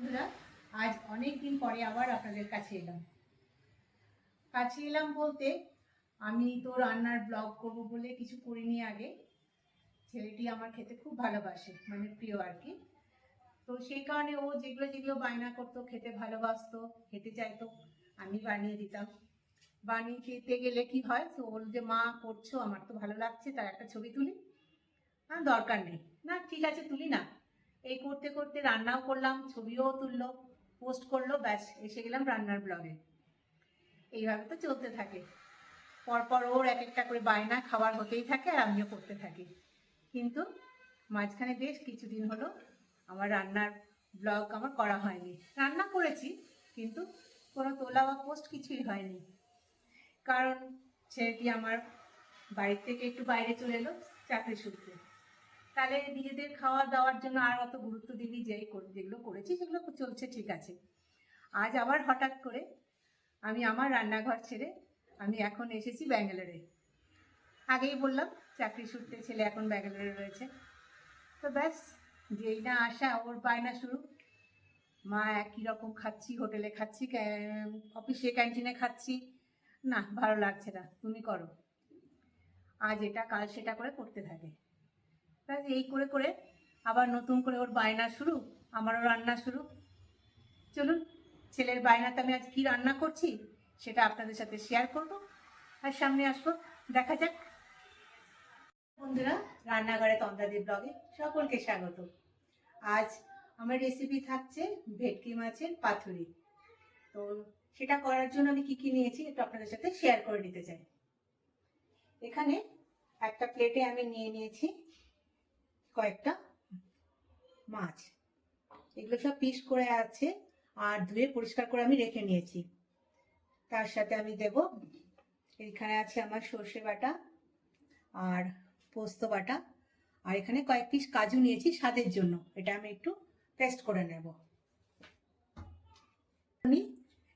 বন্ধুরা, আজ অনেক দিন পরে আবার আপনাদের কাছে এলাম বলতে আমি তো রান্নার ব্লগ করব বলে কিছু করিনি আগে। ছেলেটি আমার খেতে খুব ভালোবাসে, মানে প্রিয় আর কি। তো সেই কারণে ও যেগুলো যেগুলো বায়না করতো, খেতে ভালোবাসতো, খেতে চাইতো, আমি বানিয়ে দিতাম। বানিয়ে খেতে গেলে কি হয়, তো ওর যে মা করছো, আমার তো ভালো লাগছে, তার একটা ছবি তুলি। না, দরকার নেই, না ঠিক আছে তুলি না। এই করতে করতে রান্নাও করলাম, ছবিও তুললো, পোস্ট করলো, ব্যাস এসে গেলাম রান্নার ব্লগে। এইভাবে তো চলতে থাকে। পরপর ওর এক একটা করে বায়না খাবার হতেই থাকে আর আমিও করতে থাকি। কিন্তু মাঝখানে বেশ কিছুদিন হলো আমার রান্নার ব্লগ আমার করা হয়নি। রান্না করেছি কিন্তু কোনো তোলা বা পোস্ট কিছুই হয়নি। কারণ ছেলেটি আমার বাড়ির থেকে একটু বাইরে চলে এলো চাকরি সূত্রে। তাহলে নিজেদের খাওয়া দাওয়ার জন্য আর অত গুরুত্ব দিবি, যেগুলো করেছি সেগুলো চলছে ঠিক আছে। আজ আবার হঠাৎ করে আমি আমার রান্নাঘর ছেড়ে আমি এখন এসেছি ব্যাঙ্গালোরে। আগেই বললাম চাকরি সূত্রে ছেলে এখন ব্যাঙ্গালোরে রয়েছে। তো ব্যাস, যেই না আসা ওর বায়না শুরু। মা একই রকম খাচ্ছি, হোটেলে খাচ্ছি, অফিসে ক্যান্টিনে খাচ্ছি, না ভালো লাগছে না, তুমি করো। আজ এটা কাল সেটা করে করতে থাকে। ব্যাস এই করে করে আবার নতুন করে ওর বায়না শুরু, আমারও রান্না শুরু। চলুন, ছেলের বায়নাতে আমি আজ কি রান্না করছি সেটা আপনাদের সাথে শেয়ার করব আর সামনে আসবো, দেখা যাক। বন্ধুরা, রান্নাঘরে তন্দ্রাদি ব্লগে সকলকে স্বাগত। আজ আমার রেসিপি থাকছে ভেটকি মাছের পাতুরি। তো সেটা করার জন্য আমি কি কি নিয়েছি একটু আপনাদের সাথে শেয়ার করে নিতে চাই। এখানে একটা প্লেটে আমি নিয়ে নিয়েছি কয়েকটা মাছ। এগুলো সব পিস করে আছে আর ধুয়ে পরিষ্কার করে আমি রেখে নিয়েছি। তার সাথে আমি দেব, এখানে আছে আমার সর্ষে বাটা আর পোস্ত বাটা, আর এখানে কয়েক পিস কাজু নিয়েছি স্বাদের জন্য, এটা আমি একটু পেস্ট করে নেব। আমি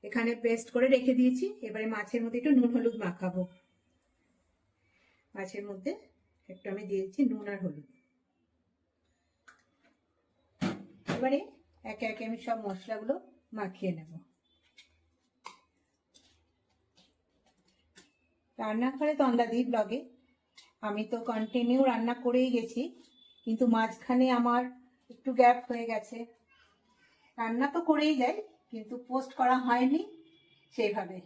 এখানে পেস্ট করে রেখে দিয়েছি। এবারে মাছের মধ্যে একটু নুন হলুদ মাখাবো। মাছের মধ্যে একটু আমি দিয়েছি নুন আর হলুদ। এবারে একে একে আমি সব মশলাগুলো মাখিয়ে নেব। রান্নাঘরে তন্দাদি ব্লগে আমি তো কন্টিনিউ রান্না করেই গেছি, কিন্তু মাঝখানে আমার একটু গ্যাপ হয়ে গেছে। রান্না তো করেই যাই কিন্তু পোস্ট করা হয়নি সেইভাবে।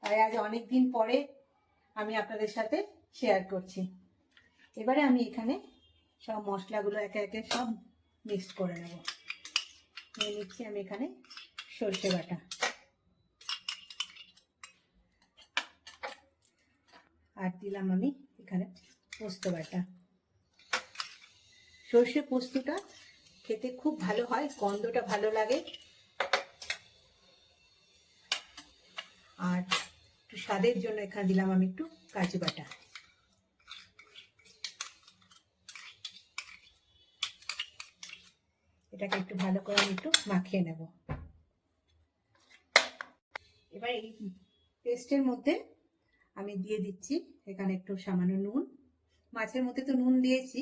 তাই আজ অনেক দিন পরে আমি আপনাদের সাথে শেয়ার করছি। এবারে আমি এখানে সব মশলাগুলো একে একে সব মিক্সড করে নেব। নিয়ে নিচ্ছি আমি এখানে সর্ষে বাটা, আর দিলাম আমি এখানে পোস্ত বাটা। সর্ষে পোস্তটা খেতে খুব ভালো হয়, গন্ধটা ভালো লাগে, আর একটু স্বাদের জন্য এখানে দিলাম আমি একটু কাজু বাটা। এটাকে একটু ভালো করে আমি একটু মাখিয়ে নেব। এবার এই পেস্টের মধ্যে আমি দিয়ে দিচ্ছি এখানে একটু সামান্য নুন। মাছের মধ্যে তো নুন দিয়েছি,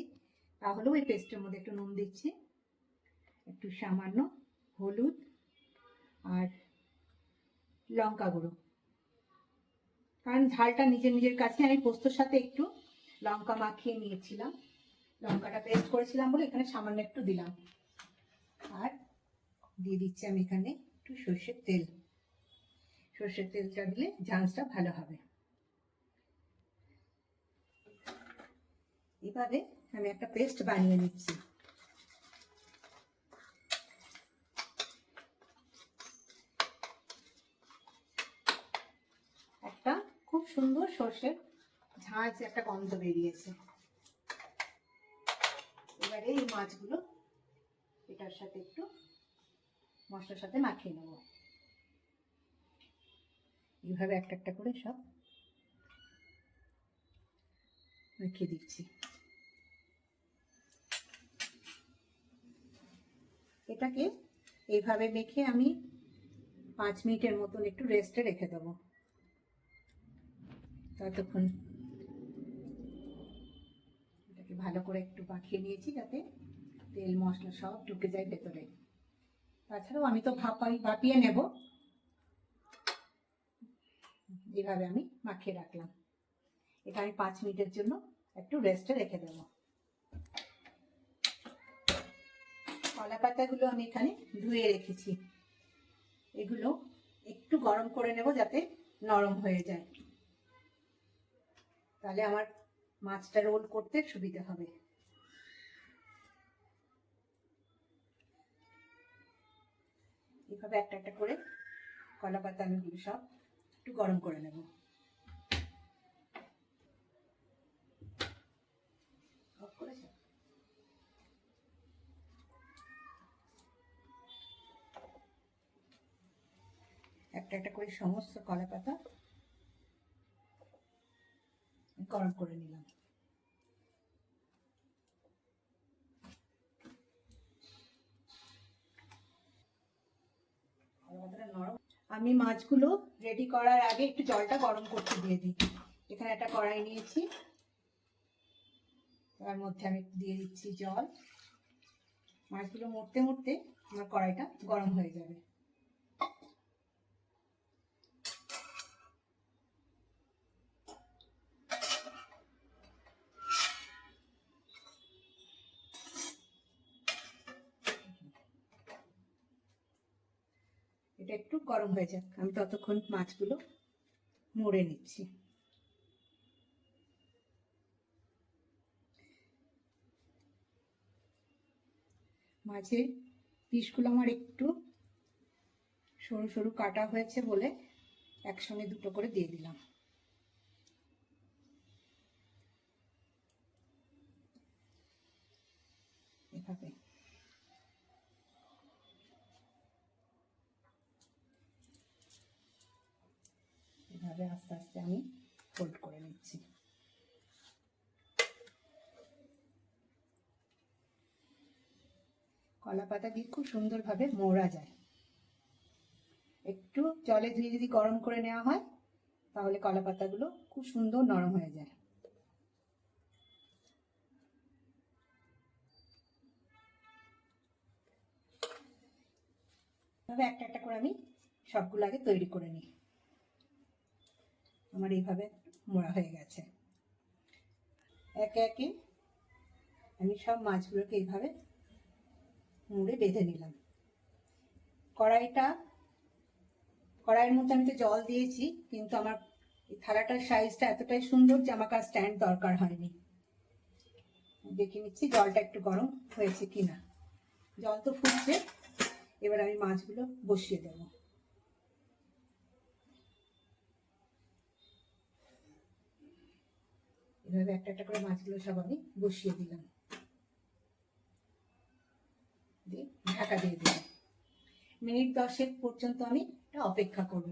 তাহলেও এই পেস্টের মধ্যে একটু নুন দিচ্ছি, একটু সামান্য হলুদ আর লঙ্কা গুঁড়ো। কারণ ঝালটা নিজের নিজের কাছে, আমি পোস্তর সাথে একটু লঙ্কা মাখিয়ে নিয়েছিলাম, লঙ্কাটা পেস্ট করেছিলাম বলে এখানে সামান্য একটু দিলাম। আর দিয়ে দিচ্ছি আমি এখানে একটু সর্ষের তেল। সর্ষের তেলটা দিলে ঝাঁঝটা ভালো হবে। এভাবে আমি একটা পেস্ট বানিয়ে নিচ্ছি। একটা খুব সুন্দর সর্ষের ঝাঁঝ একটা গন্ধ বেরিয়েছে। এবারে এই মাছগুলো এটার সাথে একটু মশলার সাথে মাখিয়ে নেব। এইভাবে একটা একটা করে সব মাখিয়ে দিচ্ছি। এটাকে এইভাবে মেখে আমি 5 মিনিটের মতন একটু রেস্টে রেখে দেবো। ততক্ষণ এটাকে ভালো করে একটু মাখিয়ে নিয়েছি যাতে তেল মশলা সব ঢুকে যায় ভেতরে। তাছাড়াও আমি তো ভাপিয়ে নেব। এভাবে আমি মাখিয়ে রাখলাম। এটা আমি 5 মিনিটের জন্য একটু রেস্টে রেখে দেবো। কলা পাতাগুলো আমি এখানে ধুয়ে রেখেছি, এগুলো একটু গরম করে নেব যাতে নরম হয়ে যায়, তাহলে আমার মাছটা রোল করতে সুবিধা হবে। এভাবে একটা একটা করে কলা পাতা আমি সব একটু গরম করে নেব। একটা একটা করে সমস্ত কলা পাতা গরম করে নিলাম। আমি মাছগুলো রেডি করার আগে একটু জলটা গরম করতে দিয়ে দিই। এখানে একটা কড়াই নিয়েছি, তার মধ্যে আমি দিয়ে দিচ্ছি জল। মাছগুলো মরতে মরতে আমার কড়াইটা গরম হয়ে যাবে। এটা একটু গরম হয়ে যাক, আমি ততক্ষণ মাছগুলো মুড়ে নিচ্ছি। মাছের পিসগুলো আমার একটু সরু সরু কাটা হয়েছে বলে একসঙ্গে দুটো করে দিয়ে দিলাম। এভাবে এভাবে আস্তে আস্তে আমি ফোল্ড করে নিচ্ছি। কলা পাতা দিয়ে খুব সুন্দরভাবে মোড়া যায়। একটু জলে ধুয়ে যদি গরম করে নেওয়া হয় তাহলে কলা পাতাগুলো খুব সুন্দর নরম হয়ে যায়। এভাবে একটা একটা করে আমি সবগুলো আগে তৈরি করে নিই। আমার এইভাবে মোড়া হয়ে গেছে। একে একে আমি সব মাছগুলোকে এইভাবে মুড়ে বেঁধে নিলাম। কড়াইয়ের মধ্যে আমি তো জল দিয়েছি, কিন্তু আমার এই থালাটার সাইজটা এতটাই সুন্দর যে আমাকে আর স্ট্যান্ড দরকার হয়নি। দেখে নিচ্ছি জলটা একটু গরম হয়েছে কিনা। জল তো ফুটছে, এবার আমি মাছগুলো বসিয়ে দেবো। এভাবে একটা একটা করে মাছগুলো সব আমি বসিয়ে দিলাম, দিয়ে ঢাকা দিয়ে দিলাম। মিনিট 10 পর্যন্ত আমি এটা অপেক্ষা করব।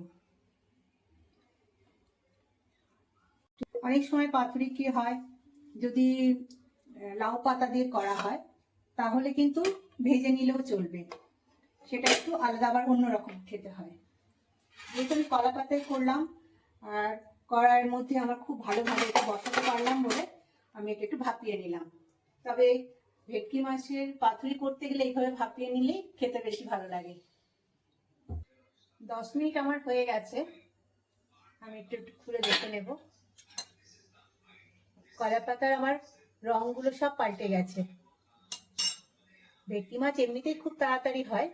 অনেক সময় পাতুরি কি হয়, যদি লাউ পাতা দিয়ে করা হয় তাহলে কিন্তু ভেজে নিলেও চলবে, সেটা একটু আলাদা আবার অন্যরকম খেতে হয়। যেহেতু আমি কলা পাতায় করলাম আর কড়াইয়ের মধ্যে আমার খুব ভালোভাবে এটা বসাতে পারলাম বলে আমি এটা একটু ভাপিয়ে নিলাম। তবে ভেটকি মাছের পাতুরি করতে গেলে এইভাবে ভাপিয়ে নিলেই খেতে বেশি ভালো লাগে। 10 মিনিট আমার হয়ে গেছে, আমি একটু একটু খুলে দেখে নেব। কলা পাতার আমার রঙগুলো সব পাল্টে গেছে। ভেটকি মাছ এমনিতেই খুব তাড়াতাড়ি হয়,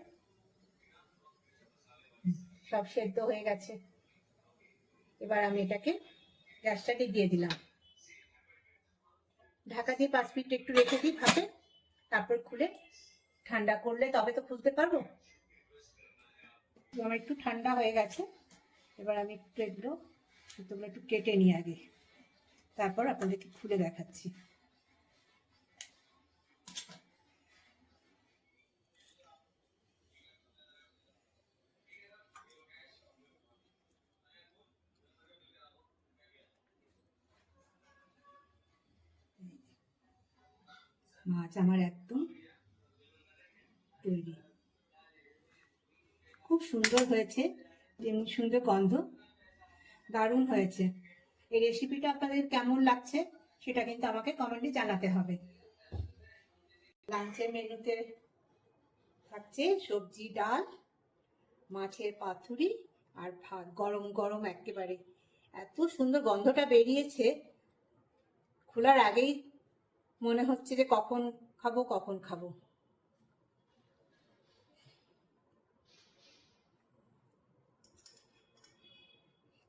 সব সেদ্ধ হয়ে গেছে। এবার আমি এটাকে গ্যাসটাকে দিয়ে দিলাম, ঢাকা দিয়ে 5 মিনিট একটু রেখে দিই ভাপে, তারপর খুলে ঠান্ডা করলে তবে তো খুলতে পারবো। আমার একটু ঠান্ডা হয়ে গেছে, এবার আমি একটু এগুলো একটু কেটে নিই আগে, তারপর আপনাদেরকে খুলে দেখাচ্ছি। মাছ আমার একদম তৈরি, খুব সুন্দর হয়েছে, যেমন সুন্দর গন্ধ, দারুণ হয়েছে। এই রেসিপিটা আপনাদের কেমন লাগছে সেটা কিন্তু আমাকে কমেন্টে জানাতে হবে। লাঞ্চের মেনুতে থাকছে সবজি, ডাল, মাছের পাতুরি আর ভাত, গরম গরম একেবারে। এত সুন্দর গন্ধটা বেরিয়েছে, খোলার আগেই মনে হচ্ছে যে কখন খাবো কখন খাবো।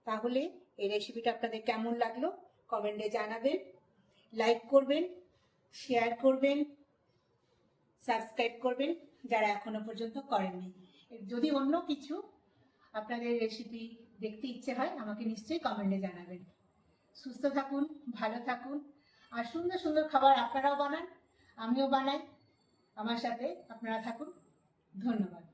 তাহলে এই রেসিপিটা আপনাদের কেমন লাগলো কমেন্টে জানাবেন, লাইক করবেন, শেয়ার করবেন, সাবস্ক্রাইব করবেন যারা এখনো পর্যন্ত করেননি। যদি অন্য কিছু আপনাদের রেসিপি দেখতে ইচ্ছে হয় আমাকে নিশ্চয়ই কমেন্টে জানাবেন। সুস্থ থাকুন, ভালো থাকুন, আর সুন্দর সুন্দর খাবার আপনারাও বানান, আমিও বানাই, আমার সাথে আপনারা থাকুন। ধন্যবাদ।